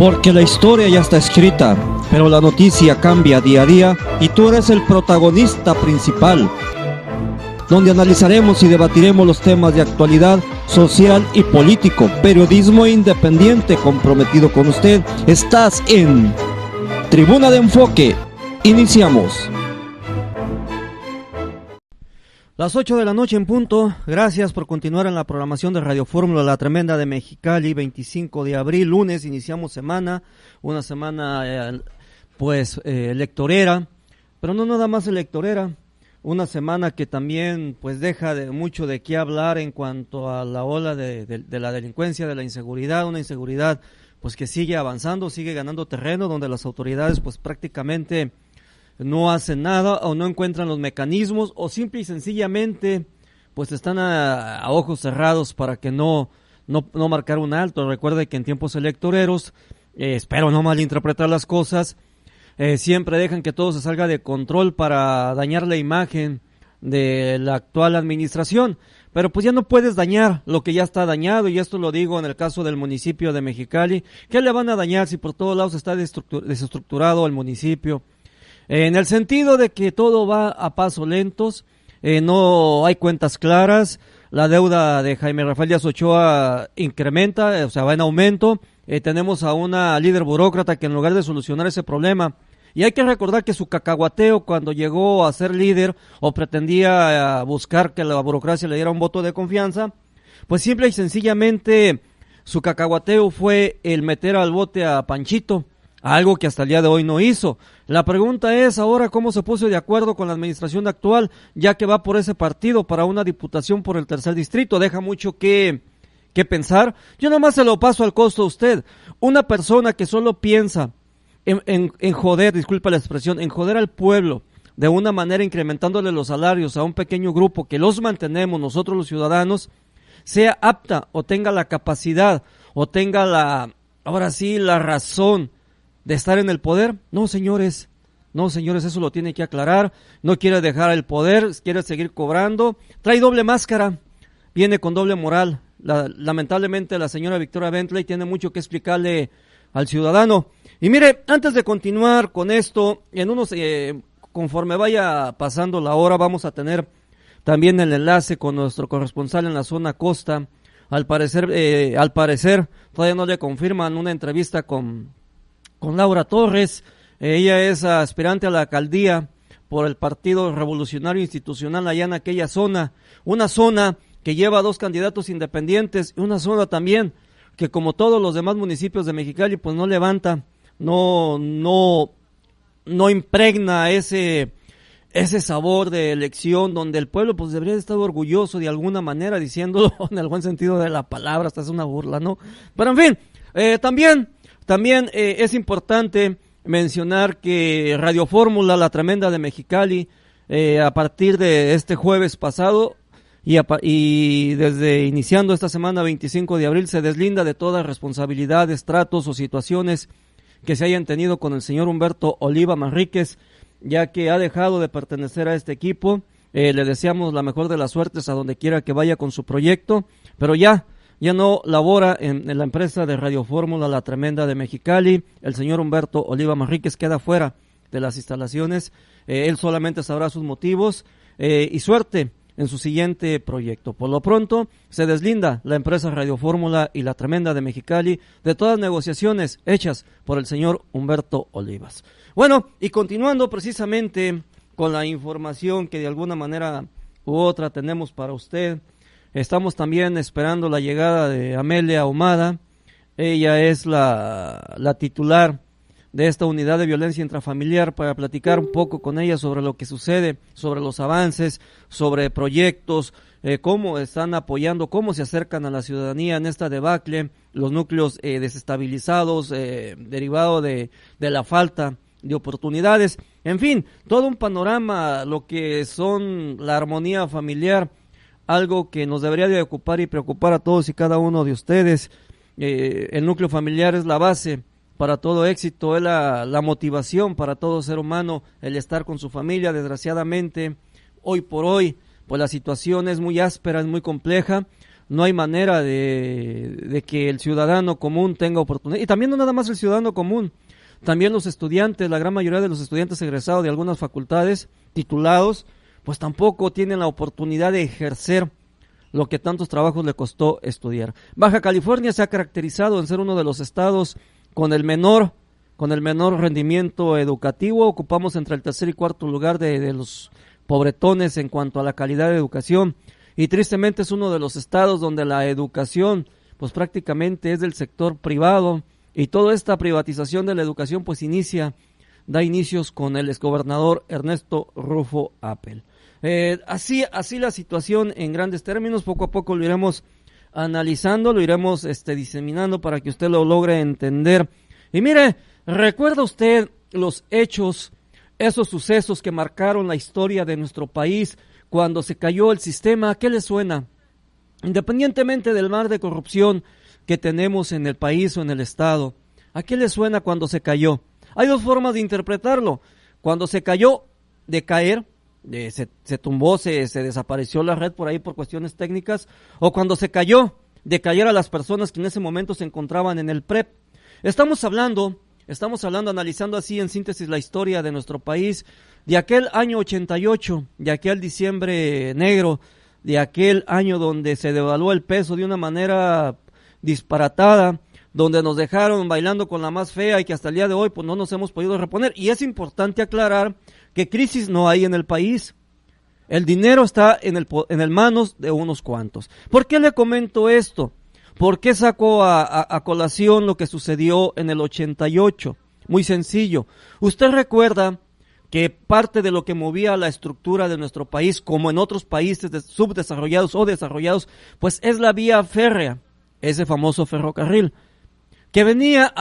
Porque la historia ya está escrita, pero la noticia cambia día a día y tú eres el protagonista principal, donde analizaremos y debatiremos los temas de actualidad social y político. Periodismo independiente comprometido con usted. Estás en Tribuna de Enfoque. Iniciamos. Las 8 de la noche en punto. Gracias por continuar en la programación de Radio Fórmula, la tremenda de Mexicali, 25 de abril, lunes, iniciamos semana, una semana electorera, pero no nada más electorera, una semana que también pues deja mucho de qué hablar en cuanto a la ola de la delincuencia, de la inseguridad, una inseguridad pues que sigue avanzando, sigue ganando terreno, donde las autoridades pues prácticamente no hacen nada o no encuentran los mecanismos o simple y sencillamente pues están a ojos cerrados para que no marcar un alto. Recuerde que en tiempos electoreros, espero no malinterpretar las cosas, siempre dejan que todo se salga de control para dañar la imagen de la actual administración, pero pues ya no puedes dañar lo que ya está dañado, y esto lo digo en el caso del municipio de Mexicali. ¿Qué le van a dañar si por todos lados está desestructurado el municipio? En el sentido de que todo va a pasos lentos, no hay cuentas claras, la deuda de Jaime Rafael Díaz Ochoa incrementa, o sea, va en aumento, tenemos a una líder burócrata que en lugar de solucionar ese problema, y hay que recordar que su cacahuateo cuando llegó a ser líder o pretendía buscar que la burocracia le diera un voto de confianza, pues simple y sencillamente su cacahuateo fue el meter al bote a Panchito, algo que hasta el día de hoy no hizo. La pregunta es ahora cómo se puso de acuerdo con la administración actual, ya que va por ese partido para una diputación por el tercer distrito. Deja mucho que pensar. Yo nomás se lo paso al costo a usted. Una persona que solo piensa en joder, disculpa la expresión, en joder al pueblo, de una manera incrementándole los salarios a un pequeño grupo que los mantenemos nosotros los ciudadanos, sea apta o tenga la capacidad o tenga la razón de estar en el poder. No, señores, eso lo tiene que aclarar. No quiere dejar el poder, quiere seguir cobrando, trae doble máscara, viene con doble moral. Lamentablemente la señora Victoria Bentley tiene mucho que explicarle al ciudadano. Y mire, antes de continuar con esto, conforme vaya pasando la hora, vamos a tener también el enlace con nuestro corresponsal en la zona costa. Al parecer todavía no le confirman una entrevista con Laura Torres. Ella es aspirante a la alcaldía por el Partido Revolucionario Institucional allá en aquella zona, una zona que lleva 2 candidatos independientes, y una zona también que, como todos los demás municipios de Mexicali, pues no levanta, no impregna ese sabor de elección donde el pueblo pues debería estar orgulloso de alguna manera, diciéndolo en el buen sentido de la palabra. Hasta es una burla, ¿no? Pero en fin, también es importante mencionar que Radio Fórmula, la tremenda de Mexicali, a partir de este jueves pasado y desde iniciando esta semana 25 de abril, se deslinda de todas responsabilidades, tratos o situaciones que se hayan tenido con el señor Humberto Oliva Manríquez, ya que ha dejado de pertenecer a este equipo. Le deseamos la mejor de las suertes a donde quiera que vaya con su proyecto, pero ya no labora en la empresa de Radio Fórmula, la tremenda de Mexicali. El señor Humberto Oliva Manríquez queda fuera de las instalaciones. Él solamente sabrá sus motivos, y suerte en su siguiente proyecto. Por lo pronto, se deslinda la empresa Radio Fórmula y la tremenda de Mexicali de todas negociaciones hechas por el señor Humberto Olivas. Bueno, y continuando precisamente con la información que de alguna manera u otra tenemos para usted, estamos también esperando la llegada de Amelia Ahumada. Ella es la titular de esta unidad de violencia intrafamiliar, para platicar un poco con ella sobre lo que sucede, sobre los avances, sobre proyectos, cómo están apoyando, cómo se acercan a la ciudadanía en esta debacle, los núcleos desestabilizados, derivado de la falta de oportunidades, en fin, todo un panorama, lo que son la armonía familiar, algo que nos debería de ocupar y preocupar a todos y cada uno de ustedes. El núcleo familiar es la base para todo éxito, es la motivación para todo ser humano, el estar con su familia. Desgraciadamente, hoy por hoy, pues la situación es muy áspera, es muy compleja, no hay manera de que el ciudadano común tenga oportunidad. Y también no nada más el ciudadano común, también los estudiantes, la gran mayoría de los estudiantes egresados de algunas facultades, titulados, pues tampoco tienen la oportunidad de ejercer lo que tantos trabajos le costó estudiar. Baja California se ha caracterizado en ser uno de los estados con el menor rendimiento educativo. Ocupamos entre el tercer y cuarto lugar de los pobretones en cuanto a la calidad de educación, y tristemente es uno de los estados donde la educación pues prácticamente es del sector privado, y toda esta privatización de la educación pues da inicios con el exgobernador Ernesto Rufo Appel. Así la situación en grandes términos. Poco a poco lo iremos analizando, lo iremos diseminando para que usted lo logre entender. Y mire, ¿recuerda usted los hechos, esos sucesos que marcaron la historia de nuestro país cuando se cayó el sistema? ¿A qué le suena? Independientemente del mar de corrupción que tenemos en el país o en el estado, ¿a qué le suena cuando se cayó? Hay dos formas de interpretarlo. Cuando se cayó, de caer, se tumbó, se desapareció la red por ahí por cuestiones técnicas, o cuando se cayó, de caer a las personas que en ese momento se encontraban en el PREP. Estamos hablando, analizando así en síntesis la historia de nuestro país, de aquel año 88, de aquel diciembre negro, de aquel año donde se devaluó el peso de una manera disparatada, donde nos dejaron bailando con la más fea y que hasta el día de hoy pues no nos hemos podido reponer. Y es importante aclarar que crisis no hay en el país. El dinero está en el manos de unos cuantos. ¿Por qué le comento esto? ¿Por qué saco a colación lo que sucedió en el 88? Muy sencillo. Usted recuerda que parte de lo que movía la estructura de nuestro país, como en otros países subdesarrollados o desarrollados, pues es la vía férrea, ese famoso ferrocarril, que venía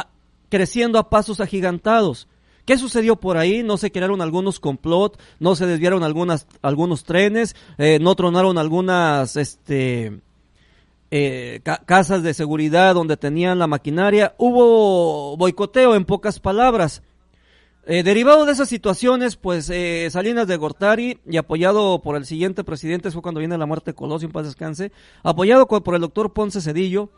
creciendo a pasos agigantados. ¿Qué sucedió por ahí? No se crearon algunos complot, no se desviaron algunos trenes, no tronaron algunas casas de seguridad donde tenían la maquinaria. Hubo boicoteo, en pocas palabras. Derivado de esas situaciones, pues Salinas de Gortari, y apoyado por el siguiente presidente, fue cuando viene la muerte de Colosio, en paz descanse, apoyado por el doctor Ponce Cedillo,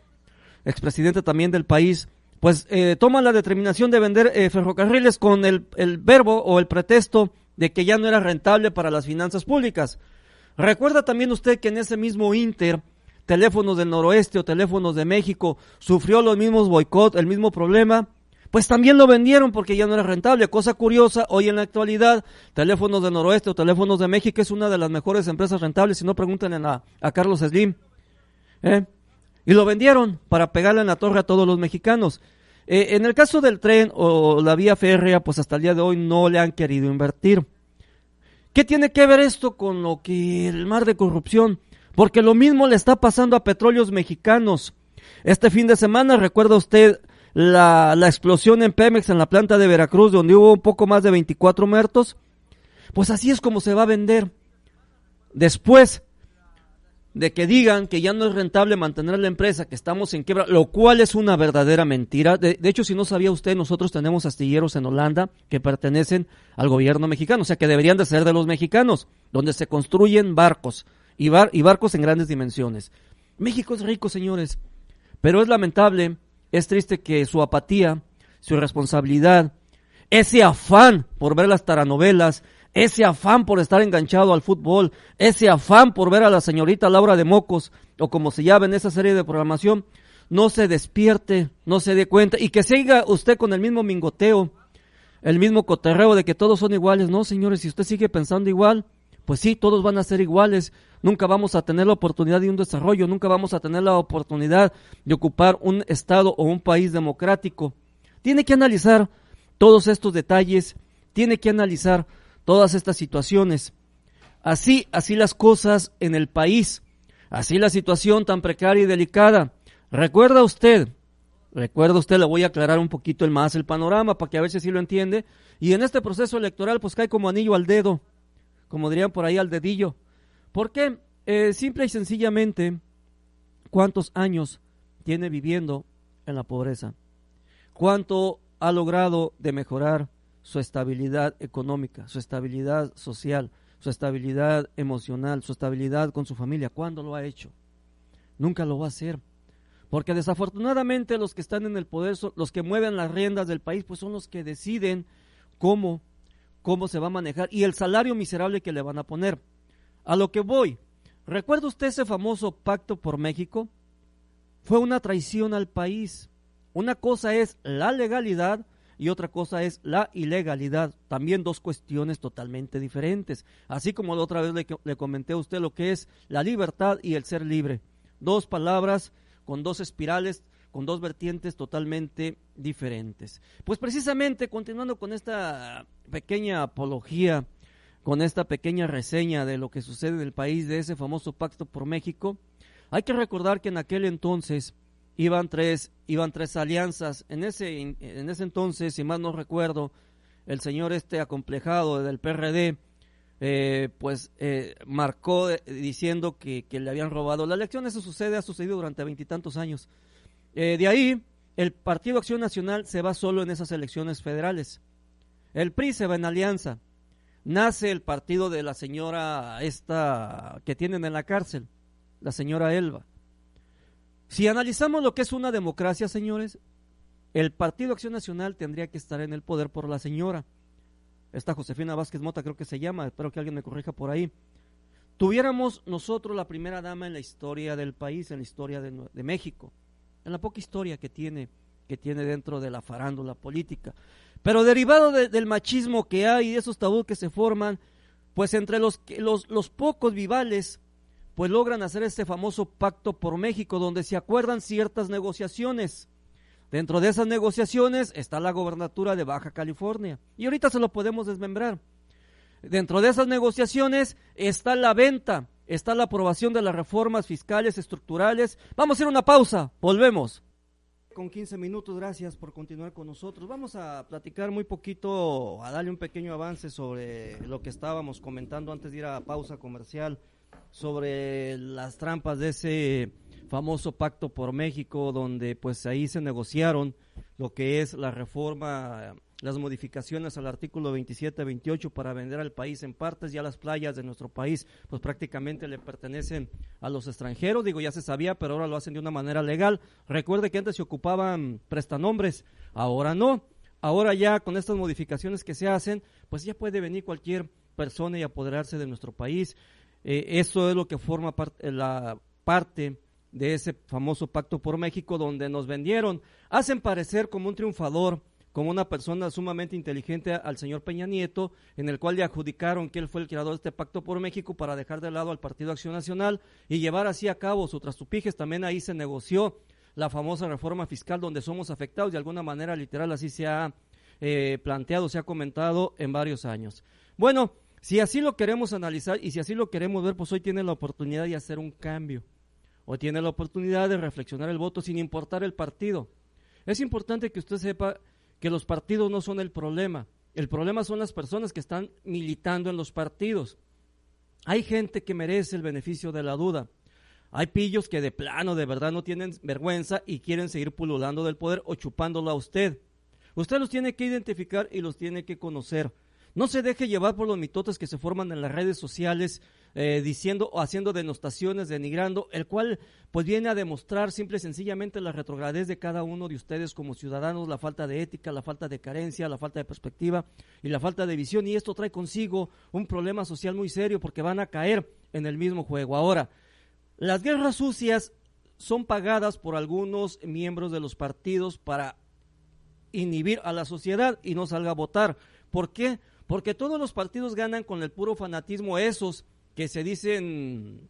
expresidente también del país, pues toma la determinación de vender ferrocarriles con el verbo o el pretexto de que ya no era rentable para las finanzas públicas. Recuerda también usted que en ese mismo inter, Teléfonos del Noroeste o Teléfonos de México sufrió los mismos boicot, el mismo problema, pues también lo vendieron porque ya no era rentable. Cosa curiosa, hoy en la actualidad, Teléfonos del Noroeste o Teléfonos de México es una de las mejores empresas rentables, si no pregúntenle a Carlos Slim, y lo vendieron para pegarle en la torre a todos los mexicanos. En el caso del tren o la vía férrea, pues hasta el día de hoy no le han querido invertir. ¿Qué tiene que ver esto con lo que el mar de corrupción? Porque lo mismo le está pasando a Petróleos Mexicanos. Este fin de semana, ¿recuerda usted la explosión en Pemex en la planta de Veracruz, donde hubo un poco más de 24 muertos? Pues así es como se va a vender. Después de que digan que ya no es rentable mantener la empresa, que estamos en quiebra, lo cual es una verdadera mentira. De hecho, si no sabía usted, nosotros tenemos astilleros en Holanda que pertenecen al gobierno mexicano, o sea que deberían de ser de los mexicanos, donde se construyen barcos y barcos en grandes dimensiones. México es rico, señores, pero es lamentable, es triste que su apatía, su irresponsabilidad, ese afán por ver las taranovelas, ese afán por estar enganchado al fútbol, ese afán por ver a la señorita Laura de Mocos, o como se llama en esa serie de programación, no se despierte, no se dé cuenta, y que siga usted con el mismo mingoteo, el mismo cotorreo de que todos son iguales. No, señores, si usted sigue pensando igual, pues sí, todos van a ser iguales. Nunca vamos a tener la oportunidad de un desarrollo, nunca vamos a tener la oportunidad de ocupar un estado o un país democrático. Tiene que analizar todos estos detalles, tiene que analizar todas estas situaciones. Así las cosas en el país, así la situación tan precaria y delicada. Recuerda usted, le voy a aclarar un poquito más el panorama para que a ver si sí lo entiende. Y en este proceso electoral pues cae como anillo al dedo, como dirían por ahí, al dedillo. ¿Por qué? Simple y sencillamente, ¿cuántos años tiene viviendo en la pobreza? ¿Cuánto ha logrado de mejorar su estabilidad económica, su estabilidad social, su estabilidad emocional, su estabilidad con su familia? ¿Cuándo lo ha hecho? nunca lo va a hacer. Porque desafortunadamente los que están en el poder, los que mueven las riendas del país, pues son los que deciden cómo se va a manejar y el salario miserable que le van a poner. A lo que voy, ¿recuerda usted ese famoso Pacto por México? Fue una traición al país. Una cosa es la legalidad y otra cosa es la ilegalidad. También dos cuestiones totalmente diferentes. Así como la otra vez le comenté a usted lo que es la libertad y el ser libre. Dos palabras con dos espirales, con dos vertientes totalmente diferentes. Pues precisamente, continuando con esta pequeña apología, con esta pequeña reseña de lo que sucede en el país, de ese famoso Pacto por México, hay que recordar que en aquel entonces iban tres alianzas. En ese entonces, si mal no recuerdo, el señor acomplejado del PRD, marcó diciendo que le habían robado la elección. Eso ha sucedido durante 20 y tantos años. De ahí, el Partido Acción Nacional se va solo en esas elecciones federales. El PRI se va en alianza. Nace el partido de la señora que tienen en la cárcel, la señora Elba. Si analizamos lo que es una democracia, señores, el Partido Acción Nacional tendría que estar en el poder por la señora. Esta Josefina Vázquez Mota creo que se llama, espero que alguien me corrija por ahí. Tuviéramos nosotros la primera dama en la historia del país, en la historia de México, en la poca historia que tiene dentro de la farándula política. Pero derivado del machismo que hay y de esos tabúes que se forman, pues entre los pocos vivales, pues logran hacer este famoso Pacto por México, donde se acuerdan ciertas negociaciones. Dentro de esas negociaciones está la gobernatura de Baja California, y ahorita se lo podemos desmembrar. Dentro de esas negociaciones está la venta, está la aprobación de las reformas fiscales, estructurales. Vamos a ir a una pausa, volvemos. Con 15 minutos, gracias por continuar con nosotros. Vamos a platicar muy poquito, a darle un pequeño avance sobre lo que estábamos comentando antes de ir a pausa comercial, sobre las trampas de ese famoso Pacto por México, donde pues ahí se negociaron lo que es la reforma, las modificaciones al artículo 27-28 para vender al país en partes. Ya las playas de nuestro país pues prácticamente le pertenecen a los extranjeros, digo, ya se sabía, pero ahora lo hacen de una manera legal. Recuerde que antes se ocupaban prestanombres, ahora no, ahora ya con estas modificaciones que se hacen, pues ya puede venir cualquier persona y apoderarse de nuestro país. Eso es lo que forma la parte de ese famoso Pacto por México, donde nos vendieron, hacen parecer como un triunfador, como una persona sumamente inteligente al señor Peña Nieto, en el cual le adjudicaron que él fue el creador de este Pacto por México para dejar de lado al Partido Acción Nacional y llevar así a cabo su trastupijes. También ahí se negoció la famosa reforma fiscal, donde somos afectados de alguna manera literal, así se ha planteado, se ha comentado en varios años. Bueno, si así lo queremos analizar y si así lo queremos ver, pues hoy tiene la oportunidad de hacer un cambio. Hoy tiene la oportunidad de reflexionar el voto sin importar el partido. Es importante que usted sepa que los partidos no son el problema son las personas que están militando en los partidos. Hay gente que merece el beneficio de la duda. Hay pillos que de plano, de verdad, no tienen vergüenza y quieren seguir pululando del poder o chupándolo a usted. Usted los tiene que identificar y los tiene que conocer. No se deje llevar por los mitotes que se forman en las redes sociales, diciendo o haciendo denostaciones, denigrando, el cual pues viene a demostrar simple y sencillamente la retrogradez de cada uno de ustedes como ciudadanos, la falta de ética, la falta de carencia, la falta de perspectiva y la falta de visión, y esto trae consigo un problema social muy serio porque van a caer en el mismo juego. Ahora, las guerras sucias son pagadas por algunos miembros de los partidos para inhibir a la sociedad y no salga a votar. ¿Por qué? Porque todos los partidos ganan con el puro fanatismo. Esos que se dicen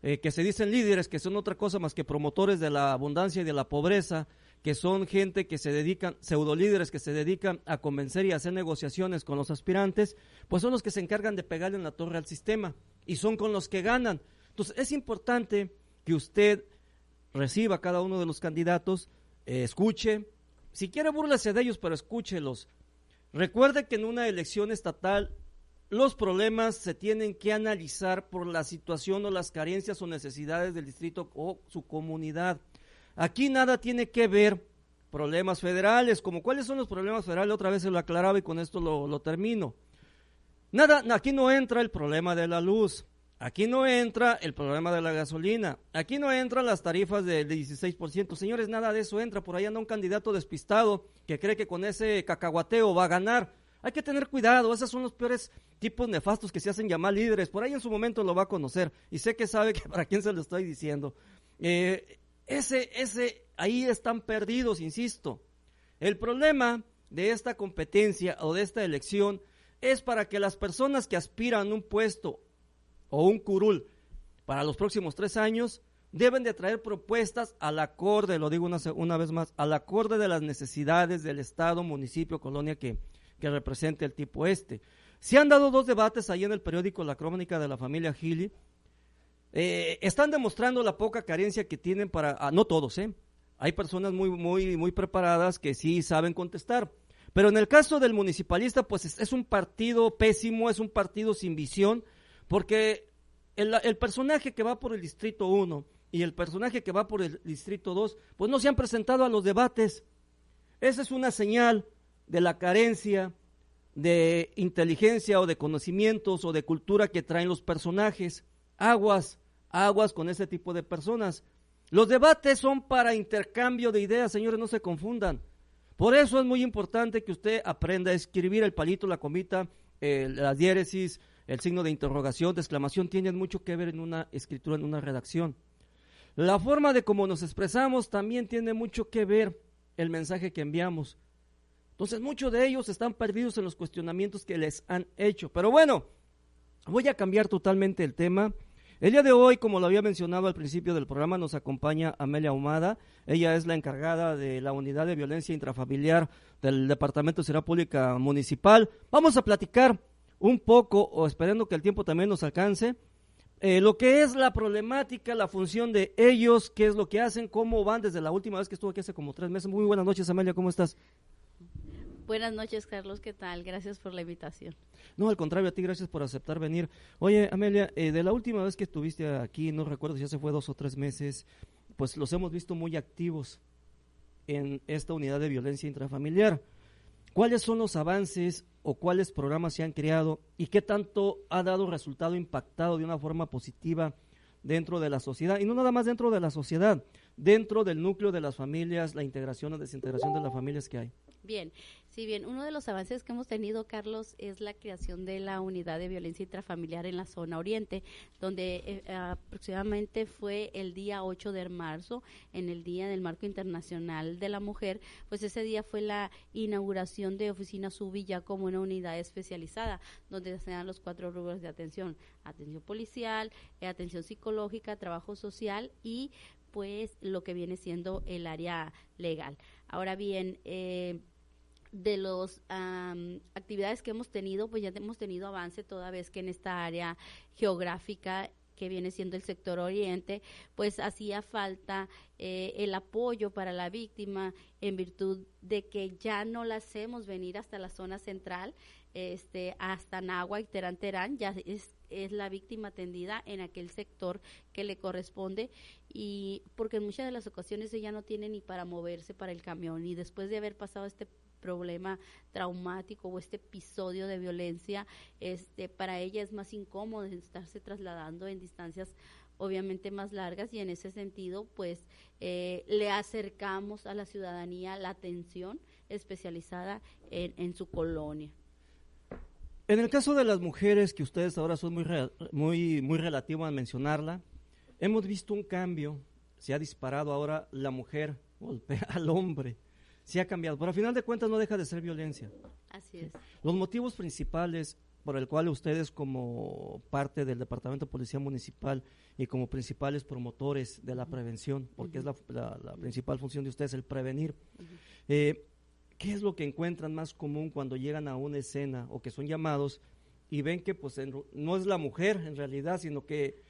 líderes, que son otra cosa más que promotores de la abundancia y de la pobreza, que son gente que se dedican, pseudolíderes que se dedican a convencer y a hacer negociaciones con los aspirantes, pues son los que se encargan de pegarle en la torre al sistema y son con los que ganan. Entonces es importante que usted reciba a cada uno de los candidatos, escuche, si quiere búrlese de ellos, pero escúchelos. Recuerde que en una elección estatal los problemas se tienen que analizar por la situación o las carencias o necesidades del distrito o su comunidad. Aquí nada tiene que ver problemas federales, como cuáles son los problemas federales, otra vez se lo aclaraba y con esto lo termino. Nada, aquí no entra el problema de la luz, Aquí no entra el problema de la gasolina, aquí no entran las tarifas del 16%, señores, nada de eso entra, por ahí anda un candidato despistado que cree que con ese cacahuateo va a ganar. Hay que tener cuidado, esos son los peores tipos nefastos que se hacen llamar líderes, por ahí en su momento lo va a conocer, y sé que sabe que para quién se lo estoy diciendo. Ahí están perdidos, insisto. El problema de esta competencia o de esta elección es para que las personas que aspiran a un puesto o un curul para los próximos 3 años deben de traer propuestas al acorde, lo digo una vez más, al acorde de las necesidades del estado, municipio, colonia que represente el tipo este. Se han dado 2 debates ahí en el periódico La Crónica de la Familia Gili. Están demostrando la poca carencia que tienen no todos, hay personas muy preparadas que sí saben contestar, pero en el caso del municipalista, pues es un partido pésimo, es un partido sin visión, porque el personaje que va por el Distrito 1 y el personaje que va por el Distrito 2, pues no se han presentado a los debates. Esa es una señal de la carencia de inteligencia o de conocimientos o de cultura que traen los personajes. Aguas con ese tipo de personas. Los debates son para intercambio de ideas, señores, no se confundan. Por eso es muy importante que usted aprenda a escribir el palito, la comita, la diéresis, el signo de interrogación, de exclamación, tienen mucho que ver en una escritura, en una redacción. La forma de cómo nos expresamos también tiene mucho que ver el mensaje que enviamos. Entonces, muchos de ellos están perdidos en los cuestionamientos que les han hecho. Pero bueno, voy a cambiar totalmente el tema. El día de hoy, como lo había mencionado al principio del programa, nos acompaña Amelia Ahumada. Ella es la encargada de la Unidad de Violencia Intrafamiliar del Departamento de Seguridad Pública Municipal. Vamos a platicar un poco, o esperando que el tiempo también nos alcance, lo que es la problemática, la función de ellos, qué es lo que hacen, cómo van desde la última vez que estuvo aquí hace como 3 meses. Muy buenas noches, Amelia, ¿cómo estás? Buenas noches, Carlos, ¿qué tal? Gracias por la invitación. No, al contrario, a ti gracias por aceptar venir. Oye, Amelia, de la última vez que estuviste aquí, no recuerdo si ya se fue 2 o 3 meses, pues los hemos visto muy activos en esta unidad de violencia intrafamiliar. ¿Cuáles son los avances o cuáles programas se han creado y qué tanto ha dado resultado impactado de una forma positiva dentro de la sociedad? Y no nada más dentro de la sociedad, dentro del núcleo de las familias, la integración o desintegración de las familias que hay. Bien, si bien uno de los avances que hemos tenido, Carlos, es la creación de la unidad de violencia intrafamiliar en la zona oriente, donde aproximadamente fue el día 8 de marzo, en el Día del Marco Internacional de la Mujer, pues ese día fue la inauguración de Oficina Subi ya como una unidad especializada, donde se dan los 4 rubros de atención: atención policial, atención psicológica, trabajo social y pues lo que viene siendo el área legal. Ahora bien, de las actividades que hemos tenido, pues ya hemos tenido avance toda vez que en esta área geográfica que viene siendo el sector oriente, pues hacía falta el apoyo para la víctima en virtud de que ya no la hacemos venir hasta la zona central, hasta Nahua y Terán, ya es la víctima atendida en aquel sector que le corresponde, y porque en muchas de las ocasiones ella no tiene ni para moverse para el camión, y después de haber pasado este problema traumático o este episodio de violencia, para ella es más incómodo estarse trasladando en distancias obviamente más largas, y en ese sentido pues le acercamos a la ciudadanía la atención especializada en su colonia. En el caso de las mujeres, que ustedes ahora son muy relativos a mencionarla, hemos visto un cambio, se ha disparado ahora, la mujer golpea al hombre, se ha cambiado, pero al final de cuentas no deja de ser violencia. Así es. Los motivos principales por el cual ustedes, como parte del Departamento de Policía Municipal y como principales promotores de la prevención, porque es la principal función de ustedes, el prevenir, ¿qué es lo que encuentran más común cuando llegan a una escena o que son llamados y ven que pues no es la mujer en realidad, sino que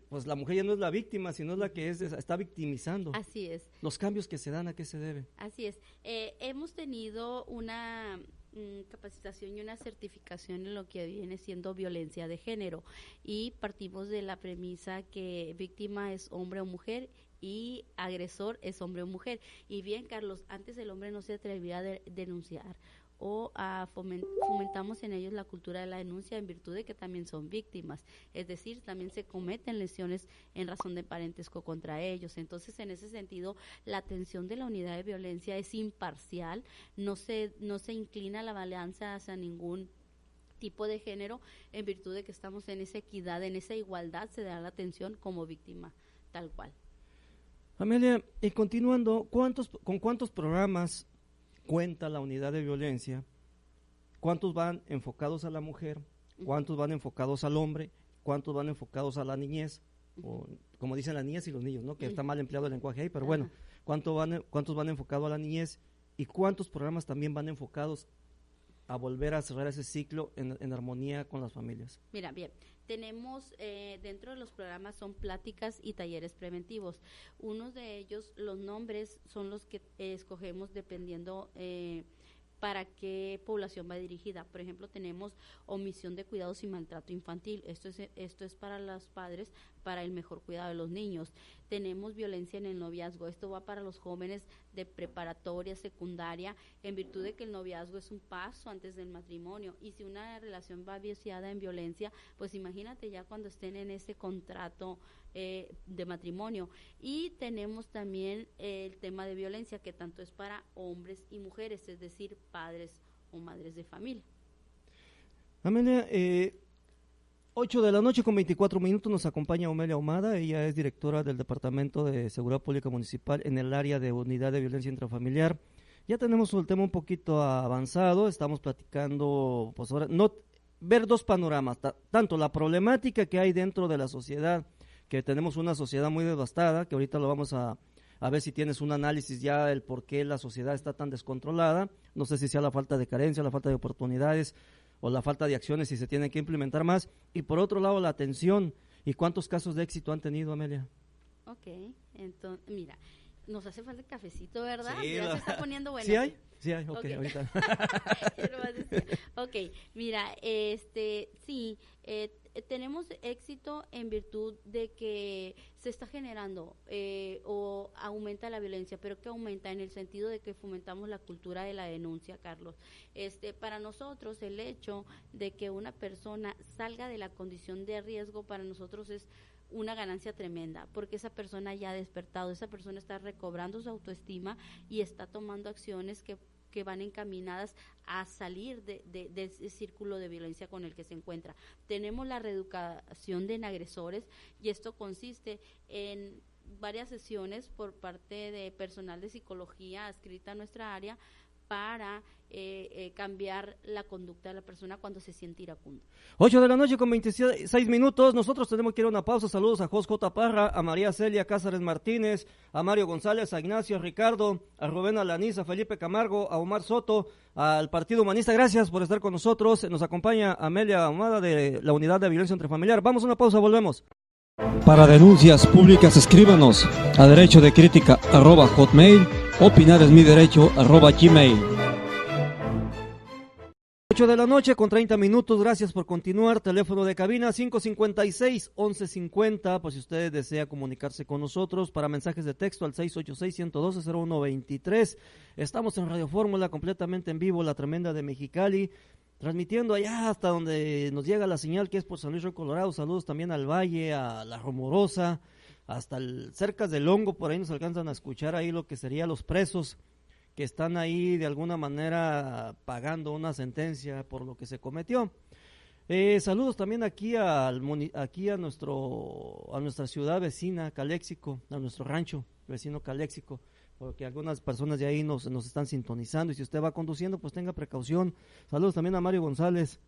pues la mujer ya no es la víctima, sino es la que está victimizando? Así es. Los cambios que se dan, ¿a qué se debe? Así es. Hemos tenido una capacitación y una certificación en lo que viene siendo violencia de género, y partimos de la premisa que víctima es hombre o mujer y agresor es hombre o mujer. Y bien, Carlos, antes el hombre no se atrevía a denunciar, o fomentamos en ellos la cultura de la denuncia en virtud de que también son víctimas, es decir, también se cometen lesiones en razón de parentesco contra ellos. Entonces, en ese sentido, la atención de la unidad de violencia es imparcial, no se inclina la balanza hacia ningún tipo de género, en virtud de que estamos en esa equidad, en esa igualdad, se da la atención como víctima, tal cual. Amelia, y continuando, ¿con cuántos programas cuenta la unidad de violencia? ¿Cuántos van enfocados a la mujer? ¿Cuántos van enfocados al hombre? ¿Cuántos van enfocados a la niñez? O, como dicen las niñas y los niños, ¿no? Que está mal empleado el lenguaje ahí, pero bueno, ¿cuántos van enfocados a la niñez? ¿Y cuántos programas también van enfocados a volver a cerrar ese ciclo en armonía con las familias? Mira, bien, tenemos dentro de los programas son pláticas y talleres preventivos. Unos de ellos, los nombres son los que escogemos dependiendo para qué población va dirigida. Por ejemplo, tenemos omisión de cuidados y maltrato infantil. Esto es para los padres, para el mejor cuidado de los niños. Tenemos violencia en el noviazgo. Esto va para los jóvenes de preparatoria, secundaria, en virtud de que el noviazgo es un paso antes del matrimonio. Y si una relación va viciada en violencia, pues imagínate ya cuando estén en ese contrato de matrimonio. Y tenemos también el tema de violencia, que tanto es para hombres y mujeres, es decir, padres o madres de familia. Amelia, 8:24 p.m. nos acompaña Omelia Ahumada. Ella es directora del Departamento de Seguridad Pública Municipal en el área de Unidad de Violencia Intrafamiliar. Ya tenemos el tema un poquito avanzado, estamos platicando, pues ahora, ver dos panoramas, tanto la problemática que hay dentro de la sociedad, que tenemos una sociedad muy devastada, que ahorita lo vamos a ver si tienes un análisis ya del por qué la sociedad está tan descontrolada. No sé si sea la falta de carencia, la falta de oportunidades o la falta de acciones, si se tienen que implementar más. Y por otro lado, la atención. ¿Y cuántos casos de éxito han tenido, Amelia? Ok, entonces, mira, nos hace falta el cafecito, ¿verdad? Sí, ya se está poniendo bueno. ¿Sí hay? Sí hay, ok, ahorita. Ok, mira, sí, tenemos éxito en virtud de que se está generando o aumenta la violencia, pero que aumenta en el sentido de que fomentamos la cultura de la denuncia, Carlos. Para nosotros el hecho de que una persona salga de la condición de riesgo para nosotros es una ganancia tremenda, porque esa persona ya ha despertado, esa persona está recobrando su autoestima y está tomando acciones que van encaminadas a salir de ese círculo de violencia con el que se encuentra. Tenemos la reeducación de agresores, y esto consiste en varias sesiones por parte de personal de psicología adscrita a nuestra área para cambiar la conducta de la persona cuando se siente iracundo. 8:26 p.m, nosotros tenemos que ir a una pausa. Saludos a Jos J. Parra, a María Celia Cázares Martínez, a Mario González, a Ignacio, a Ricardo, a Rubén Alaniz, a Felipe Camargo, a Omar Soto, al Partido Humanista. Gracias por estar con nosotros. Nos acompaña Amelia Ahumada de la Unidad de Violencia Intrafamiliar. Vamos a una pausa, volvemos. Para denuncias públicas, escríbanos a derechodecrítica@hotmail, opinaresmiderecho@gmail. 8:30 p.m, gracias por continuar. Teléfono de cabina 556-1150, por si usted desea comunicarse con nosotros. Para mensajes de texto al 686-112-0123. Estamos en Radio Fórmula, completamente en vivo, la tremenda de Mexicali, transmitiendo allá hasta donde nos llega la señal, que es por San Luis Río Colorado. Saludos también al Valle, a La Rumorosa, hasta cerca del Hongo, por ahí nos alcanzan a escuchar ahí lo que serían los presos que están ahí de alguna manera pagando una sentencia por lo que se cometió. Saludos también aquí a nuestra ciudad vecina, Caléxico, a nuestro rancho vecino Caléxico, porque algunas personas de ahí nos están sintonizando, y si usted va conduciendo, pues tenga precaución. Saludos también a Mario González,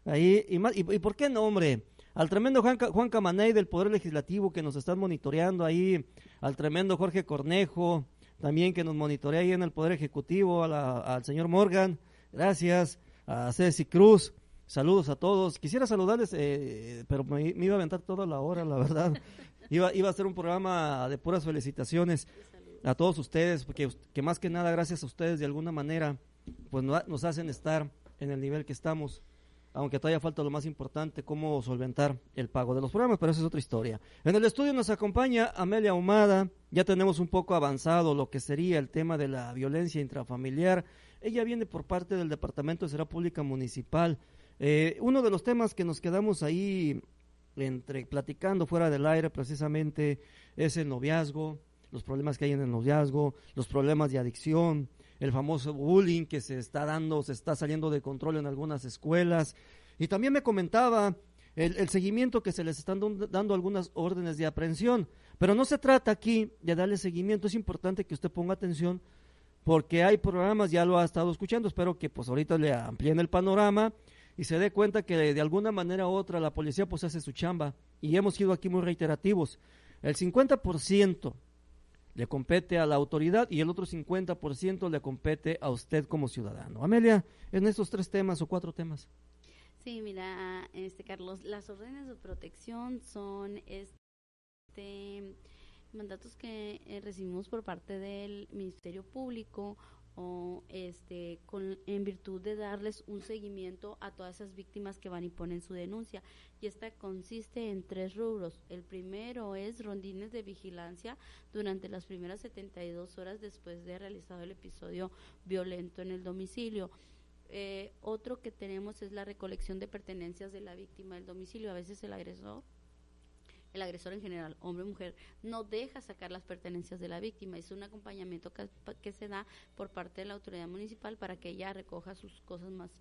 ahí, y ¿por qué no, hombre? Al tremendo Juan Camaney del Poder Legislativo, que nos están monitoreando ahí, al tremendo Jorge Cornejo, también, que nos monitorea ahí en el Poder Ejecutivo, al señor Morgan, gracias, a Ceci Cruz, saludos a todos. Quisiera saludarles, pero me iba a aventar toda la hora, la verdad. Iba a hacer un programa de puras felicitaciones a todos ustedes, porque que más que nada, gracias a ustedes, de alguna manera, pues nos hacen estar en el nivel que estamos. aunque todavía falta lo más importante, cómo solventar el pago de los programas, pero esa es otra historia. En el estudio nos acompaña Amelia Ahumada, ya tenemos un poco avanzado lo que sería el tema de la violencia intrafamiliar. Ella viene por parte del Departamento de Seguridad Pública Municipal. Uno de los temas que nos quedamos ahí platicando fuera del aire precisamente es el noviazgo, los problemas que hay en el noviazgo, los problemas de adicción, el famoso bullying que se está saliendo de control en algunas escuelas. Y también me comentaba el seguimiento que se les están dando algunas órdenes de aprehensión, pero no se trata aquí de darle seguimiento. Es importante que usted ponga atención porque hay programas, ya lo ha estado escuchando, espero que pues ahorita le amplíen el panorama y se dé cuenta que de alguna manera u otra la policía pues hace su chamba, y hemos sido aquí muy reiterativos. El 50% le compete a la autoridad y el otro 50% le compete a usted como ciudadano. Amelia, en estos 3 temas o 4 temas. Sí, mira, Carlos, las órdenes de protección son mandatos que recibimos por parte del Ministerio Público o en virtud de darles un seguimiento a todas esas víctimas que van y ponen su denuncia, y esta consiste en 3 rubros. El primero es rondines de vigilancia durante las primeras 72 horas después de realizado el episodio violento en el domicilio. Otro que tenemos es la recolección de pertenencias de la víctima del domicilio. A veces el agresor en general, hombre o mujer, no deja sacar las pertenencias de la víctima. Es un acompañamiento que se da por parte de la autoridad municipal para que ella recoja sus cosas más,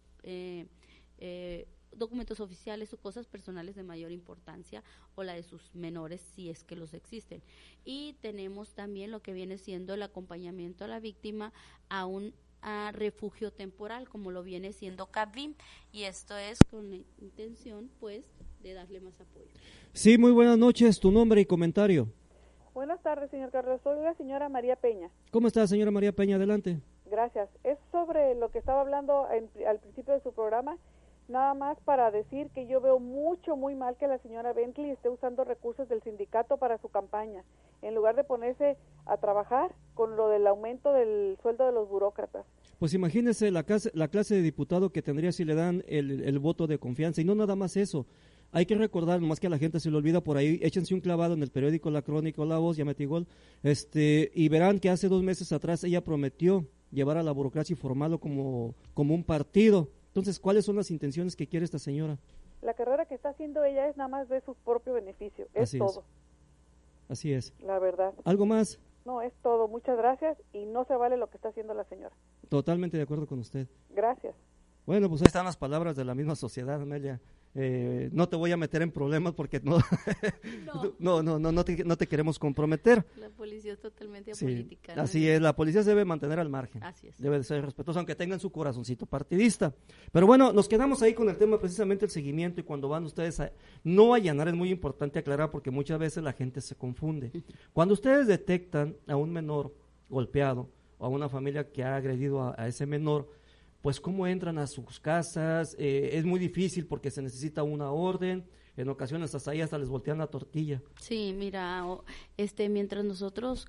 documentos oficiales o cosas personales de mayor importancia, o la de sus menores si es que los existen. Y tenemos también lo que viene siendo el acompañamiento a la víctima a refugio temporal, como lo viene siendo CAVIM, y esto es con la intención pues de darle más apoyo. Sí, muy buenas noches, tu nombre y comentario. Buenas tardes, señor Carlos, soy la señora María Peña. ¿Cómo está, señora María Peña? Adelante. Gracias, es sobre lo que estaba hablando al principio de su programa, nada más para decir que yo veo muy mal que la señora Bentley esté usando recursos del sindicato para su campaña, en lugar de ponerse a trabajar con lo del aumento del sueldo de los burócratas. Pues imagínese la clase de diputado que tendría si le dan el voto de confianza, y no nada más eso. Hay que recordar, nomás que a la gente se le olvida por ahí, échense un clavado en el periódico La Crónica o La Voz, ya metí gol, y verán que hace 2 meses atrás ella prometió llevar a la burocracia y formarlo como un partido. Entonces, ¿cuáles son las intenciones que quiere esta señora? La carrera que está haciendo ella es nada más de su propio beneficio, es todo. Así es. La verdad. ¿Algo más? No, es todo, muchas gracias, y no se vale lo que está haciendo la señora. Totalmente de acuerdo con usted. Gracias. Bueno, pues ahí están las palabras de la misma sociedad, Amelia. No te voy a meter en problemas porque no te queremos comprometer. La policía es totalmente apolítica. Sí, así es, la policía se debe mantener al margen. Así es. Debe de ser respetuosa, aunque tengan su corazoncito partidista. Pero bueno, nos quedamos ahí con el tema precisamente el seguimiento, y cuando van ustedes no allanar, es muy importante aclarar porque muchas veces la gente se confunde. Cuando ustedes detectan a un menor golpeado o a una familia que ha agredido a ese menor, pues cómo entran a sus casas, es muy difícil porque se necesita una orden, en ocasiones hasta ahí hasta les voltean la tortilla. Sí, mira, mientras nosotros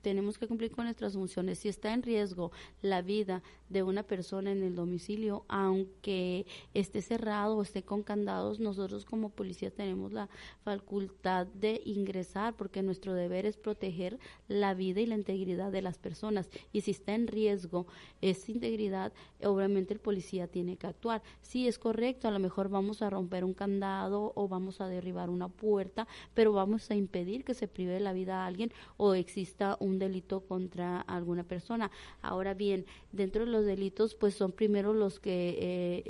tenemos que cumplir con nuestras funciones, si está en riesgo la vida de una persona en el domicilio, aunque esté cerrado o esté con candados, nosotros como policía tenemos la facultad de ingresar, porque nuestro deber es proteger la vida y la integridad de las personas, y si está en riesgo esa integridad, obviamente el policía tiene que actuar. Sí, es correcto, a lo mejor vamos a romper un candado o vamos a derribar una puerta, pero vamos a impedir que se prive de la vida a alguien o exista un delito contra alguna persona. Ahora bien, dentro de los delitos, pues son primero los que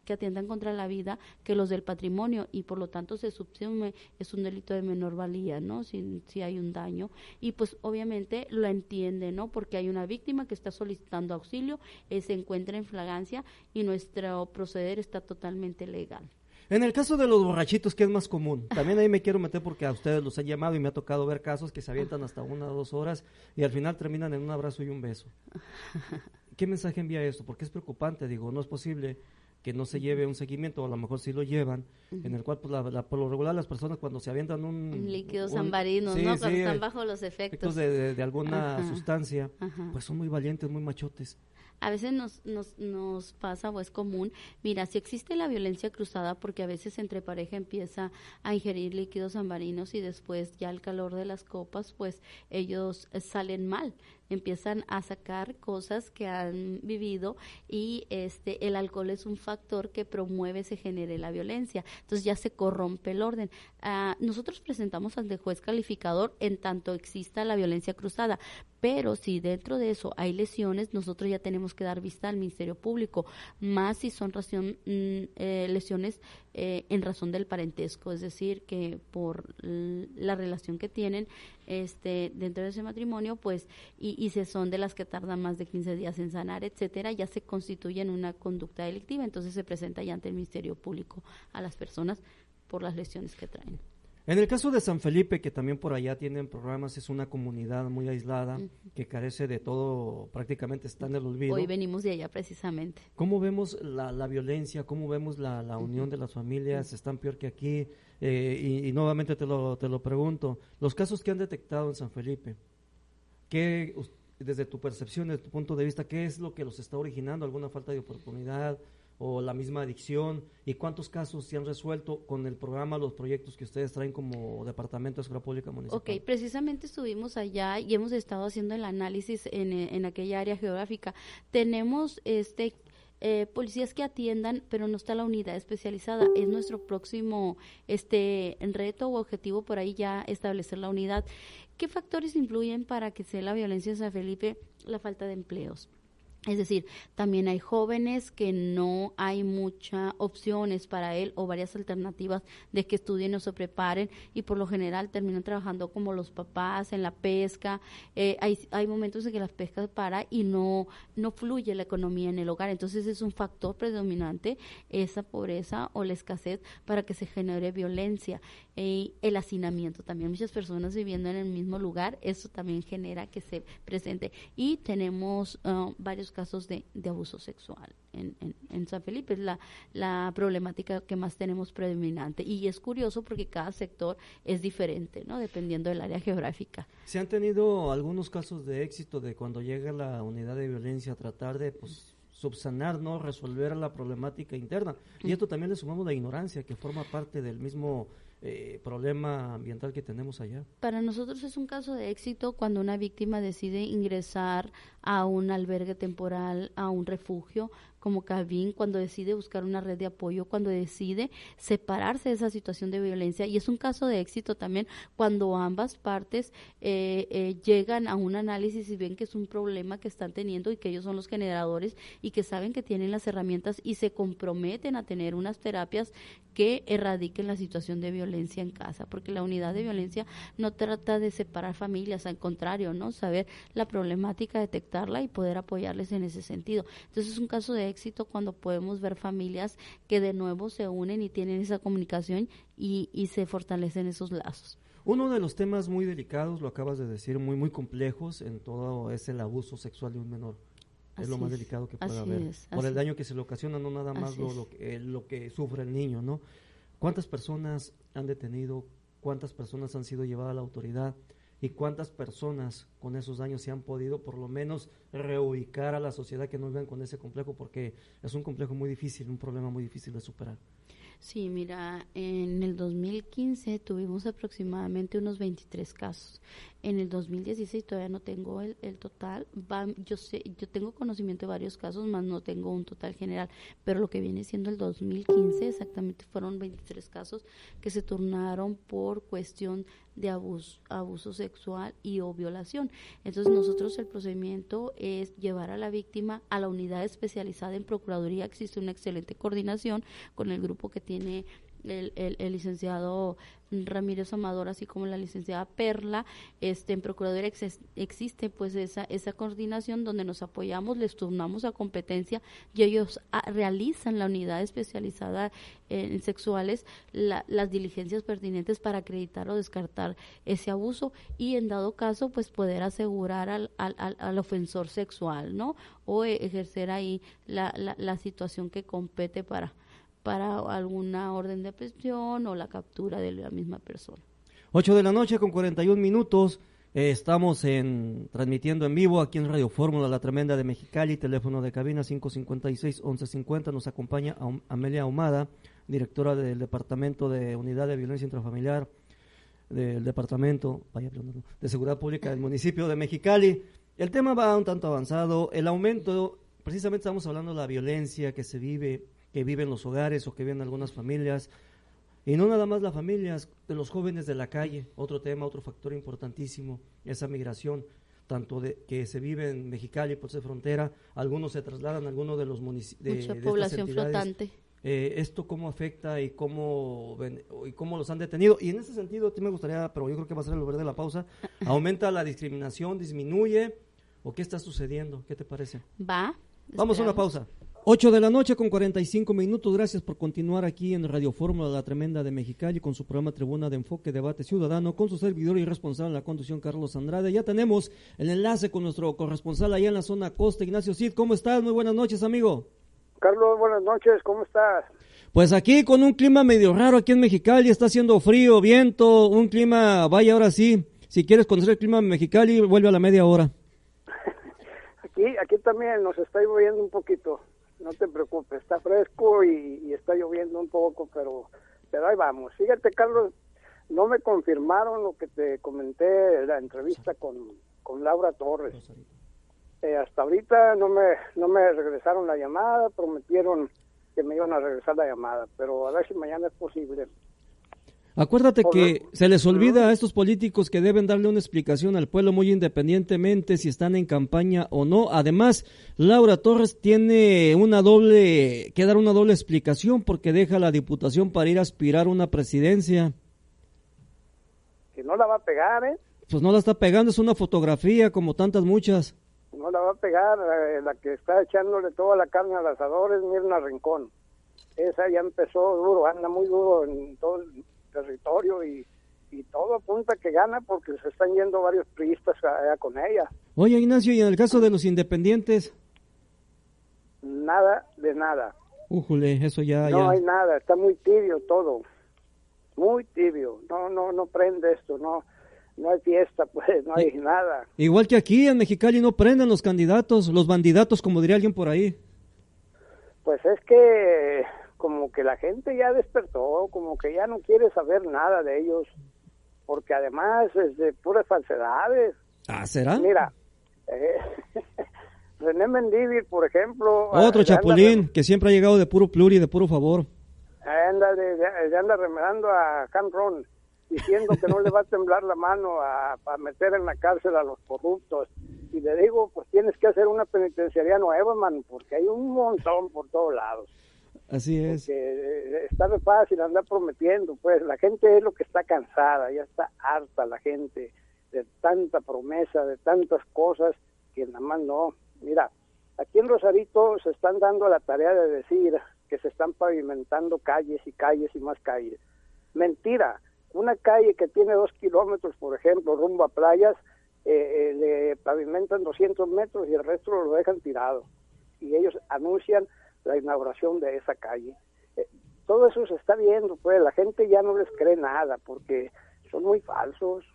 atentan contra la vida que los del patrimonio, y por lo tanto se subsume, es un delito de menor valía, ¿no? Si hay un daño, y pues obviamente lo entiende, ¿no? Porque hay una víctima que está solicitando auxilio, se encuentra en flagrancia y nuestro proceder está totalmente legal. En el caso de los borrachitos, ¿qué es más común? También ahí me quiero meter porque a ustedes los han llamado y me ha tocado ver casos que se avientan hasta 1 o 2 horas y al final terminan en un abrazo y un beso. ¿Qué mensaje envía esto? Porque es preocupante, digo, no es posible que no se lleve un seguimiento, o a lo mejor sí lo llevan, en el cual pues, por lo regular las personas cuando se avientan líquidos sambarinos, ¿no? Cuando están bajo los efectos de alguna sustancia, pues son muy valientes, muy machotes. A veces nos pasa o es común, mira, si existe la violencia cruzada, porque a veces entre pareja empieza a ingerir líquidos sambarinos y después ya al calor de las copas, pues ellos salen mal, empiezan a sacar cosas que han vivido y el alcohol es un factor que promueve, se genere la violencia, entonces ya se corrompe el orden. Nosotros presentamos ante juez calificador en tanto exista la violencia cruzada, pero si dentro de eso hay lesiones, nosotros ya tenemos que dar vista al Ministerio Público, más si son lesiones en razón del parentesco, es decir, que por la relación que tienen dentro de ese matrimonio, pues, y si son de las que tardan más de 15 días en sanar, etcétera, ya se constituyen una conducta delictiva, entonces se presenta ya ante el Ministerio Público a las personas por las lesiones que traen. En el caso de San Felipe, que también por allá tienen programas, es una comunidad muy aislada, que carece de todo, prácticamente está en el olvido. Hoy venimos de allá precisamente. ¿Cómo vemos la violencia? ¿Cómo vemos la unión de las familias? ¿Están peor que aquí? Y nuevamente te lo pregunto, los casos que han detectado en San Felipe, ¿qué, desde tu percepción, desde tu punto de vista, qué es lo que los está originando? ¿Alguna falta de oportunidad o la misma adicción? ¿Y cuántos casos se han resuelto con el programa, los proyectos que ustedes traen como Departamento de Escuela Pública Municipal? Ok, precisamente estuvimos allá y hemos estado haciendo el análisis en aquella área geográfica. Tenemos policías que atiendan, pero no está la unidad especializada. Es nuestro próximo reto o objetivo por ahí ya establecer la unidad. ¿Qué factores influyen para que sea la violencia en San Felipe? La falta de empleos. Es decir, también hay jóvenes que no hay muchas opciones para él o varias alternativas de que estudien o se preparen y por lo general terminan trabajando como los papás en la pesca. Hay momentos en que la pesca para y no fluye la economía en el hogar. Entonces es un factor predominante esa pobreza o la escasez para que se genere violencia. El hacinamiento también, muchas personas viviendo en el mismo lugar, eso también genera que se presente. Y tenemos varios casos de abuso sexual en San Felipe, es la problemática que más tenemos predominante. Y es curioso porque cada sector es diferente, ¿no? Dependiendo del área geográfica. ¿Se han tenido algunos casos de éxito de cuando llega la unidad de violencia a tratar de, subsanar, ¿no? Resolver la problemática interna? Y esto también le sumamos la ignorancia, que forma parte del mismo problema ambiental que tenemos allá. Para nosotros es un caso de éxito cuando una víctima decide ingresar a un albergue temporal, a un refugio como Cabín, cuando decide buscar una red de apoyo, cuando decide separarse de esa situación de violencia, y es un caso de éxito también cuando ambas partes llegan a un análisis y ven que es un problema que están teniendo y que ellos son los generadores y que saben que tienen las herramientas y se comprometen a tener unas terapias que erradiquen la situación de violencia en casa, porque la unidad de violencia no trata de separar familias, al contrario, ¿no? Saber la problemática, detectarla y poder apoyarles en ese sentido. Entonces es un caso de éxito cuando podemos ver familias que de nuevo se unen y tienen esa comunicación y se fortalecen esos lazos. Uno de los temas muy delicados, lo acabas de decir, muy muy complejos en todo, es el abuso sexual de un menor. Es lo más delicado que puede haber, por el daño que se le ocasiona, no nada más lo que sufre el niño, ¿no? ¿Cuántas personas han detenido? ¿Cuántas personas han sido llevadas a la autoridad? ¿Y cuántas personas con esos daños se han podido por lo menos reubicar a la sociedad, que no vean con ese complejo? Porque es un complejo muy difícil, un problema muy difícil de superar. Sí, mira, en el 2015 tuvimos aproximadamente unos 23 casos. En el 2016 todavía no tengo el total. Yo tengo conocimiento de varios casos, más no tengo un total general. Pero lo que viene siendo el 2015, exactamente fueron 23 casos que se turnaron por cuestión de abuso sexual y o violación. Entonces nosotros el procedimiento es llevar a la víctima a la unidad especializada en Procuraduría. Existe una excelente coordinación con el grupo que tiene el licenciado Ramírez Amador, así como la licenciada Perla, en Procuraduría existe pues esa coordinación donde nos apoyamos, les turnamos a competencia y ellos realizan la unidad especializada en sexuales las diligencias pertinentes para acreditar o descartar ese abuso y en dado caso pues poder asegurar al ofensor sexual, ¿no? O ejercer ahí la situación que compete para alguna orden de aprehensión o la captura de la misma persona. 8 de la noche con 41 minutos. Estamos transmitiendo en vivo aquí en Radio Fórmula, la tremenda de Mexicali, teléfono de cabina 556-1150. Nos acompaña Amelia Ahumada, directora del Departamento de Unidad de Violencia Intrafamiliar del Departamento de Seguridad Pública del municipio de Mexicali. El tema va un tanto avanzado. El aumento, precisamente estamos hablando de la violencia que viven los hogares o que viven algunas familias, y no nada más las familias, de los jóvenes de la calle. Otro tema, otro factor importantísimo, esa migración, tanto que se vive en Mexicali por ser frontera, algunos se trasladan a algunos de los municipios. Mucha población flotante. Esto cómo afecta y cómo los han detenido. Y en ese sentido, me gustaría, pero yo creo que va a ser el lugar de la pausa, ¿aumenta la discriminación, disminuye o qué está sucediendo? ¿Qué te parece? Vamos a una pausa. 8 de la noche con 45 minutos. Gracias por continuar aquí en Radio Fórmula, la tremenda de Mexicali, con su programa Tribuna de Enfoque Debate Ciudadano, con su servidor y responsable en la conducción, Carlos Andrade. Ya tenemos el enlace con nuestro corresponsal allá en la zona costa, Ignacio Cid. ¿Cómo estás? Muy buenas noches, amigo. Carlos, buenas noches. ¿Cómo estás? Pues aquí con un clima medio raro aquí en Mexicali. Está haciendo frío, viento, un clima, vaya, ahora sí. Si quieres conocer el clima de Mexicali, vuelve a la media hora. Aquí también nos está lloviendo un poquito. No te preocupes, está fresco y está lloviendo un poco, pero ahí vamos. Fíjate, Carlos, no me confirmaron lo que te comenté en la entrevista con Laura Torres. Hasta ahorita no me regresaron la llamada, prometieron que me iban a regresar la llamada, pero a ver si mañana es posible. Acuérdate que se les olvida a estos políticos que deben darle una explicación al pueblo muy independientemente si están en campaña o no. Además, Laura Torres tiene que dar una doble explicación porque deja la diputación para ir a aspirar a una presidencia. Que no la va a pegar, ¿eh? Pues no la está pegando, es una fotografía como tantas muchas. No la va a pegar, la que está echándole toda la carne al asador es Mirna Rincón. Esa ya empezó duro, anda muy duro en todo el territorio y todo apunta que gana porque se están yendo varios priistas allá con ella. Oye, Ignacio, ¿y en el caso de los independientes? Nada de nada. Újule, eso ya... No hay nada, está muy tibio todo, muy tibio, no prende esto, no hay fiesta, pues, no hay nada. Igual que aquí en Mexicali no prenden los candidatos, los bandidatos, como diría alguien por ahí. Pues es que como que la gente ya despertó, como que ya no quiere saber nada de ellos, porque además es de puras falsedades. ¿Ah, será? Mira, René Mendívil, por ejemplo... Otro chapulín, que siempre ha llegado de puro pluri, de puro favor. Anda remedando a Camrón, diciendo que no le va a temblar la mano para meter en la cárcel a los corruptos. Y le digo, pues tienes que hacer una penitenciaría nueva, man, porque hay un montón por todos lados. Así es. Porque está de fácil andar prometiendo, pues la gente es lo que está cansada, ya está harta la gente de tanta promesa, de tantas cosas que nada más no. Mira, aquí en Rosarito se están dando la tarea de decir que se están pavimentando calles y calles y más calles. Mentira. Una calle que tiene 2 kilómetros, por ejemplo, rumbo a playas, le pavimentan 200 metros y el resto lo dejan tirado. Y ellos anuncian la inauguración de esa calle. Todo eso se está viendo, pues la gente ya no les cree nada porque son muy falsos.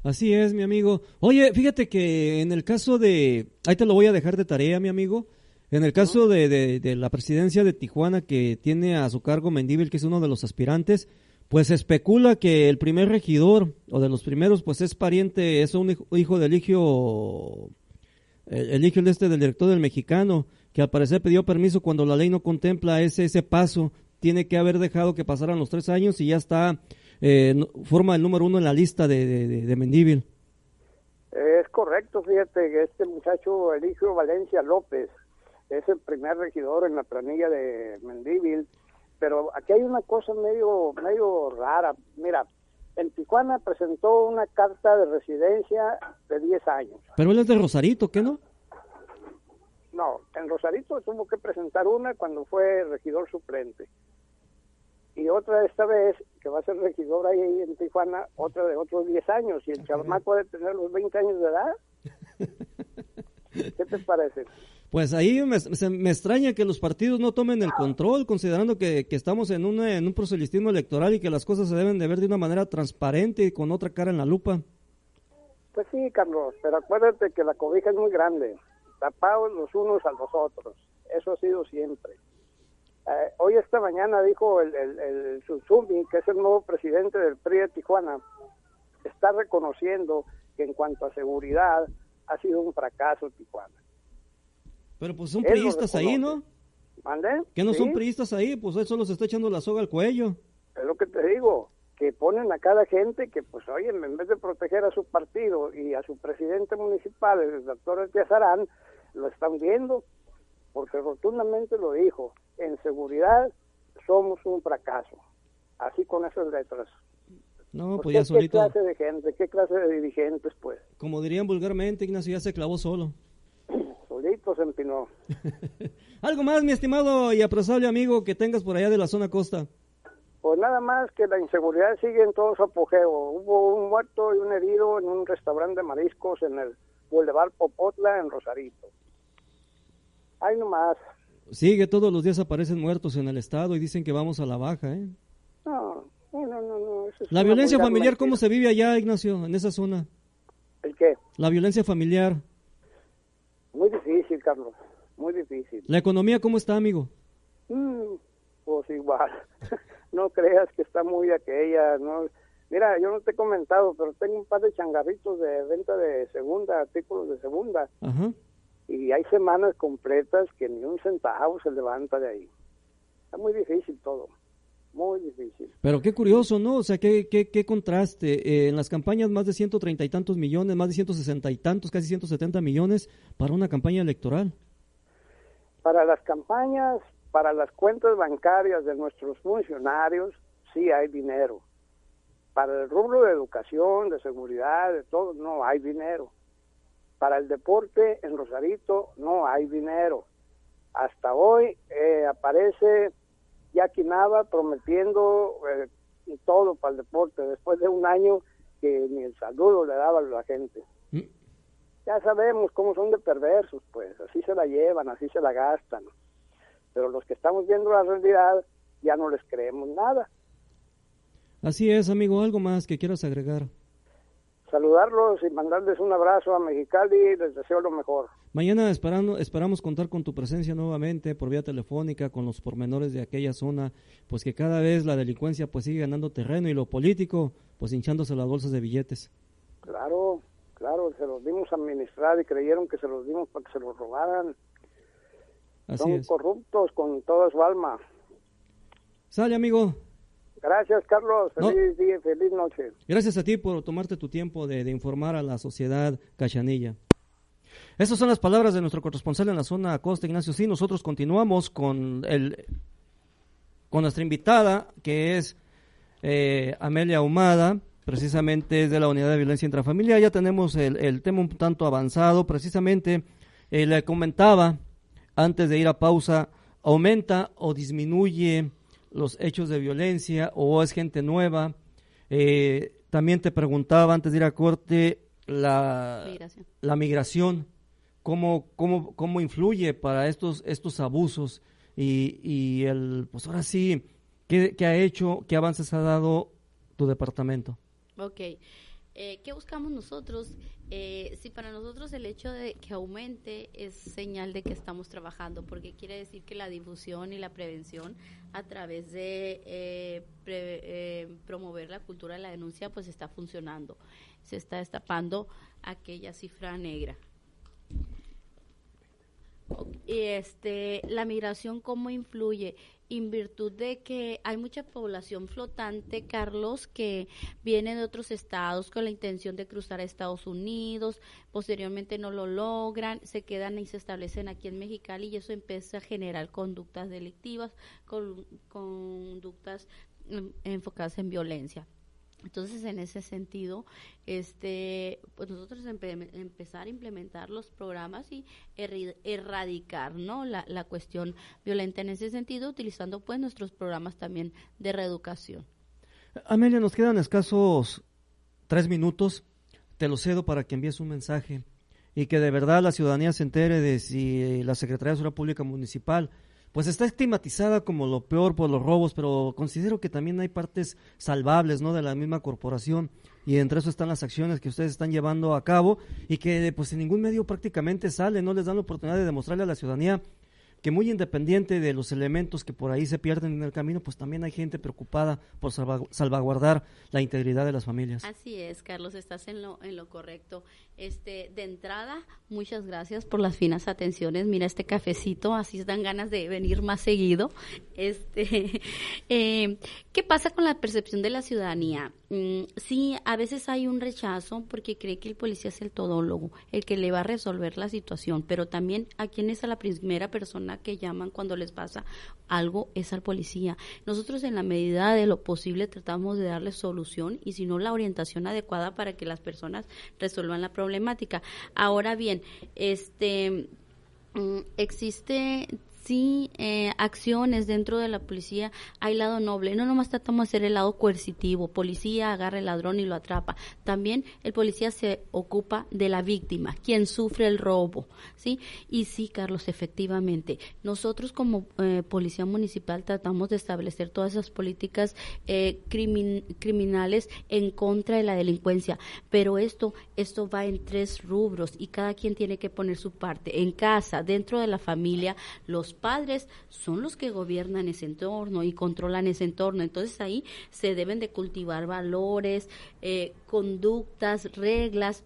Así es, mi amigo. Oye, fíjate que en el caso ahí te lo voy a dejar de tarea, mi amigo. En el caso de la presidencia de Tijuana, que tiene a su cargo Mendívil, que es uno de los aspirantes, pues se especula que el primer regidor, o de los primeros, pues es pariente, es un hijo de Eligio, del director del Mexicano, que al parecer pidió permiso cuando la ley no contempla ese paso. Tiene que haber dejado que pasaran los 3 años y ya está, forma el número 1 en la lista de Mendívil. Es correcto, fíjate que este muchacho Eligio Valencia López es el primer regidor en la planilla de Mendívil pero aquí hay una cosa medio rara. Mira, en Tijuana presentó una carta de residencia de 10 años. Pero él es de Rosarito, ¿qué no? No, en Rosarito tuvo que presentar una cuando fue regidor suplente. Y otra esta vez, que va a ser regidor ahí en Tijuana, otra de otros 10 años. Y el chamaco puede tener los 20 años de edad. ¿Qué te parece? Pues ahí me extraña que los partidos no tomen el control, considerando que estamos en un proselitismo electoral y que las cosas se deben de ver de una manera transparente y con otra cara en la lupa. Pues sí, Carlos, pero acuérdate que la cobija es muy grande, tapados los unos a los otros, eso ha sido siempre. Hoy esta mañana dijo el Susumi, que es el nuevo presidente del PRI de Tijuana, está reconociendo que en cuanto a seguridad ha sido un fracaso Tijuana. Pero pues son priistas ahí, ¿no? ¿Mande? Que no ¿Sí? son priistas ahí, pues él solo se está echando la soga al cuello. Es lo que te digo, que ponen a cada gente que, pues, oye, en vez de proteger a su partido y a su presidente municipal, el doctor Etiazarán, lo están viendo, porque rotundamente lo dijo, en seguridad somos un fracaso, así con esas letras. No, pues ya solito. ¿Qué clase de gente, qué clase de dirigentes, pues? Como dirían vulgarmente, Ignacio, ya se clavó solo. Solito se empinó. Algo más, mi estimado y apreciable amigo, que tengas por allá de la zona costa. Pues nada más que la inseguridad sigue en todo su apogeo. Hubo un muerto y un herido en un restaurante de mariscos en el Boulevard Popotla, en Rosarito. Ahí nomás. Sigue, todos los días aparecen muertos en el estado y dicen que vamos a la baja, ¿eh? No. Eso es La violencia vulgar familiar, mentira. ¿cómo se vive allá, Ignacio, en esa zona? ¿El qué? La violencia familiar. Muy difícil, Carlos, muy difícil. La economía, ¿cómo está, amigo? Pues igual, no creas que está muy aquella, ¿no? Mira, yo no te he comentado, pero tengo un par de changarritos de venta de segunda, artículos de segunda. Ajá. Y hay semanas completas que ni un centavo se levanta de ahí. Está muy difícil todo, muy difícil. Pero qué curioso, ¿no? O sea, qué contraste. En las campañas más de 130 y tantos millones, más de 160 y tantos, casi 170 millones para una campaña electoral. Para las campañas, para las cuentas bancarias de nuestros funcionarios, sí hay dinero. Para el rubro de educación, de seguridad, de todo, no hay dinero. Para el deporte, en Rosarito, no hay dinero. Hasta hoy aparece Jackie Nava prometiendo todo para el deporte, después de un año que ni el saludo le daba a la gente. Ya sabemos cómo son de perversos, pues, así se la llevan, así se la gastan. Pero los que estamos viendo la realidad, ya no les creemos nada. Así es, amigo, ¿algo más que quieras agregar? Saludarlos y mandarles un abrazo a Mexicali, les deseo lo mejor. Mañana esperamos contar con tu presencia nuevamente por vía telefónica con los pormenores de aquella zona, pues que cada vez la delincuencia pues sigue ganando terreno y lo político pues hinchándose las bolsas de billetes. Claro, se los dimos a administrar y creyeron que se los dimos para que se los robaran. Así Son es. corruptos con toda su alma. Sale, amigo. Gracias, Carlos. Feliz día, feliz noche. Gracias a ti por tomarte tu tiempo de informar a la sociedad cachanilla. Estas son las palabras de nuestro corresponsal en la zona costa, Ignacio. Sí, nosotros continuamos con nuestra invitada, que es Amelia Ahumada, precisamente es de la Unidad de Violencia Intrafamiliar. Ya tenemos el tema un tanto avanzado. Precisamente le comentaba antes de ir a pausa, ¿aumenta o disminuye los hechos de violencia o es gente nueva? También te preguntaba antes de ir a corte la migración, ¿cómo influye para estos abusos y pues ahora sí, ¿qué ha hecho, qué avances ha dado tu departamento? Okay. ¿Qué buscamos nosotros? Si para nosotros el hecho de que aumente es señal de que estamos trabajando, porque quiere decir que la difusión y la prevención a través de promover la cultura de la denuncia pues está funcionando, se está destapando aquella cifra negra. Okay. La migración, ¿cómo influye? En virtud de que hay mucha población flotante, Carlos, que viene de otros estados con la intención de cruzar a Estados Unidos, posteriormente no lo logran, se quedan y se establecen aquí en Mexicali, y eso empieza a generar conductas delictivas, conductas enfocadas en violencia. Entonces, en ese sentido, pues nosotros empezar a implementar los programas y erradicar, ¿no?, la cuestión violenta en ese sentido, utilizando pues nuestros programas también de reeducación. Amelia, nos quedan escasos 3 minutos, te lo cedo para que envíes un mensaje y que de verdad la ciudadanía se entere de si la Secretaría de Seguridad Pública Municipal pues está estigmatizada como lo peor por los robos, pero considero que también hay partes salvables, ¿no?, de la misma corporación, y entre eso están las acciones que ustedes están llevando a cabo y que pues en ningún medio prácticamente sale, no les dan la oportunidad de demostrarle a la ciudadanía que muy independiente de los elementos que por ahí se pierden en el camino, pues también hay gente preocupada por salvaguardar la integridad de las familias. Así es, Carlos, estás en lo correcto. De entrada, muchas gracias por las finas atenciones. Mira este cafecito, así dan ganas de venir más seguido. ¿Qué pasa con la percepción de la ciudadanía? Sí, a veces hay un rechazo porque cree que el policía es el todólogo, el que le va a resolver la situación, pero también a quién es a la primera persona que llaman cuando les pasa algo es al policía. Nosotros en la medida de lo posible tratamos de darles solución y si no la orientación adecuada para que las personas resuelvan la problemática. Ahora bien, existe sí acciones dentro de la policía, hay lado noble, no nomás tratamos de hacer el lado coercitivo, policía agarra al ladrón y lo atrapa, también el policía se ocupa de la víctima, quien sufre el robo, ¿sí? Y sí, Carlos, efectivamente, nosotros como policía municipal tratamos de establecer todas esas políticas criminales en contra de la delincuencia, pero esto va en 3 rubros y cada quien tiene que poner su parte, en casa, dentro de la familia, los padres son los que gobiernan ese entorno y controlan ese entorno, entonces ahí se deben de cultivar valores, conductas, reglas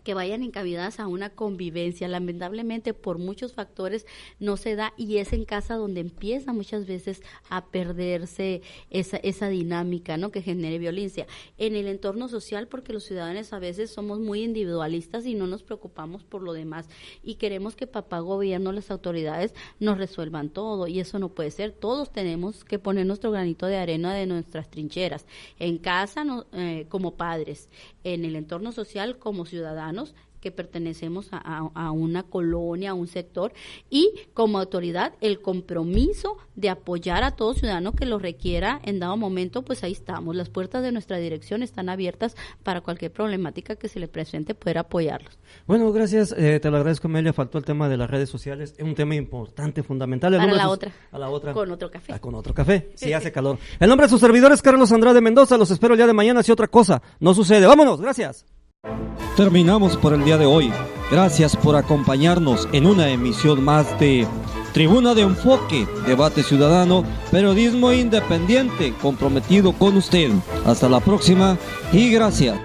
que vayan encaminadas a una convivencia. Lamentablemente por muchos factores no se da y es en casa donde empieza muchas veces a perderse esa dinámica, ¿no?, que genere violencia. En el entorno social, porque los ciudadanos a veces somos muy individualistas y no nos preocupamos por lo demás y queremos que papá gobierno, las autoridades nos resuelvan todo y eso no puede ser. Todos tenemos que poner nuestro granito de arena de nuestras trincheras, en casa como padres, en el entorno social como ciudadanos que pertenecemos a una colonia, a un sector, y como autoridad el compromiso de apoyar a todo ciudadano que lo requiera en dado momento, pues ahí estamos, las puertas de nuestra dirección están abiertas para cualquier problemática que se le presente, poder apoyarlos. Bueno, gracias, te lo agradezco, Amelia. Faltó el tema de las redes sociales, es un tema importante, fundamental. Para la otra. A la otra. Con otro café. Con otro café, sí hace calor. El nombre de sus servidores, Carlos Andrade Mendoza, los espero el día de mañana si otra cosa no sucede. Vámonos, gracias. Terminamos por el día de hoy. Gracias por acompañarnos en una emisión más de Tribuna de Enfoque, Debate Ciudadano, periodismo independiente comprometido con usted. Hasta la próxima y gracias.